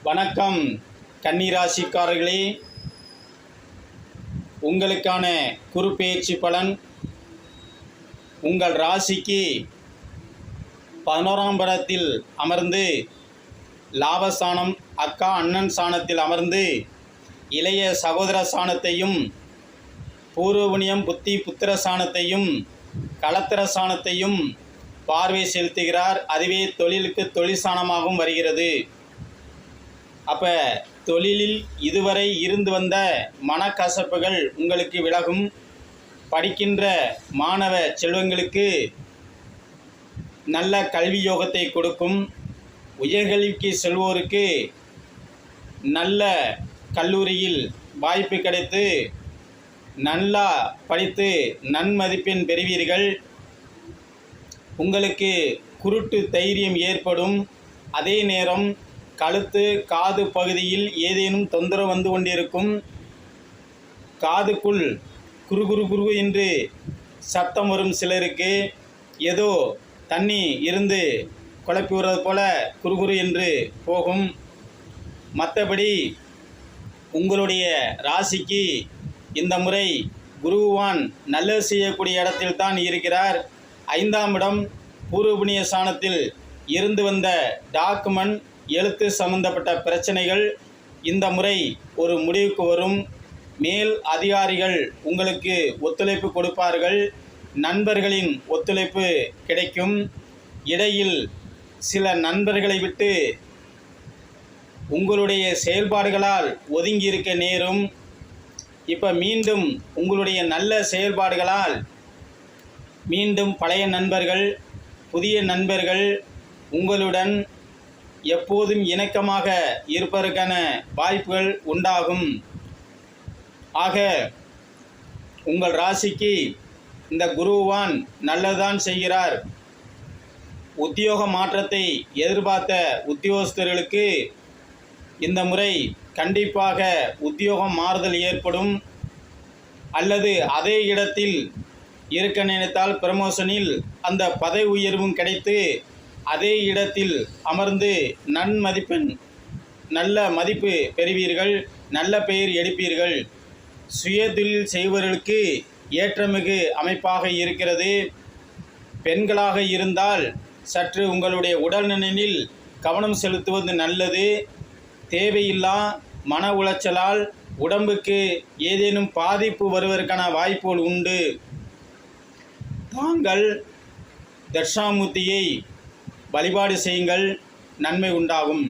வணக்கம் கன்னிராசிக்காரர்களே, உங்களுக்கான குறுப்பெயர்ச்சி பலன். உங்கள் ராசிக்கு 11ஆம் இடத்தில் அமர்ந்து லாபஸ்தானம், அக்கா அண்ணன் ஸ்தானத்தில் அமர்ந்து இளைய சகோதர ஸ்தானத்தையும், பூர்வ புண்ணியம் புத்தி புத்திர ஸ்தானத்தையும், களத்திர ஸ்தானத்தையும் பார்வை செலுத்துகிறார். அதுவே தொழிலுக்கு தொழில் ஸ்தானமாகவும் வருகிறது. அப்போ தொழிலில் இதுவரை இருந்து வந்த மனக்கசப்புகள் உங்களுக்கு விலகும். படிக்கின்ற மாணவ செல்வங்களுக்கு நல்ல கல்வி யோகத்தை கொடுக்கும். உயர்கல்விக்கு செல்வோருக்கு நல்ல கல்லூரியில் வாய்ப்பு கிடைத்து நல்லா படித்து நன்மதிப்பெண் பெறுவீர்கள். உங்களுக்கு குருட்டு தைரியம் ஏற்படும். அதே நேரம் கழுத்து காது பகுதியில் ஏதேனும் தொந்தரவு வந்து கொண்டிருக்கும். காதுக்குள் குரு குரு குரு என்று சத்தம் வரும். சிலருக்கு ஏதோ தண்ணி இருந்து குழப்பி விடுறது போல குறுகுறு என்று போகும். மற்றபடி உங்களுடைய ராசிக்கு இந்த முறை குருவான் நல்லது செய்யக்கூடிய இடத்தில் தான் இருக்கிறார். 5ஆம் இடம் பூர்வ புண்ணிய ஸ்தானத்தில் இருந்து வந்த டாக்குமெண்ட், எழுத்து சம்பந்தப்பட்ட பிரச்சனைகள் இந்த முறை ஒரு முடிவுக்கு வரும். மேல் அதிகாரிகள் உங்களுக்கு ஒத்துழைப்பு கொடுப்பார்கள். நண்பர்களின் ஒத்துழைப்பு கிடைக்கும். இடையில் சில நண்பர்களை விட்டு உங்களுடைய செயல்பாடுகளால் ஒதுங்கி இருக்க நேரும். இப்போ மீண்டும் உங்களுடைய நல்ல செயல்பாடுகளால் மீண்டும் பழைய நண்பர்கள், புதிய நண்பர்கள் உங்களுடன் எப்போதும் இணக்கமாக இருப்பதற்கான வாய்ப்புகள் உண்டாகும். ஆக உங்கள் ராசிக்கு இந்த குருவான் நல்லதான் செய்கிறார். உத்தியோக மாற்றத்தை எதிர்பார்த்த உத்தியோகஸ்தர்களுக்கு இந்த முறை கண்டிப்பாக உத்தியோகம் மாறுதல் ஏற்படும். அல்லது அதே இடத்தில் இருக்க நினைத்தால் ப்ரமோஷனில் அந்த பதவி உயர்வும் கிடைத்து அதே இடத்தில் அமர்ந்து நன்மதிப்பெண் நல்ல மதிப்பு பெறுவீர்கள். நல்ல பெயர் எடுப்பீர்கள். சுய தொழில் செய்பவர்களுக்கு ஏற்றமிகு அமைப்பாக இருக்கிறது. பெண்களாக இருந்தால் சற்று உங்களுடைய உடல்நலனில் கவனம் செலுத்துவது நல்லது. தேவையில்லா மன உளைச்சலால் உடம்புக்கு ஏதேனும் பாதிப்பு வருவதற்கான வாய்ப்புகள் உண்டு. தாங்கள் தட்சிணாமூர்த்தியை வழிபாடு செய்யுங்கள், நன்மை உண்டாகும்.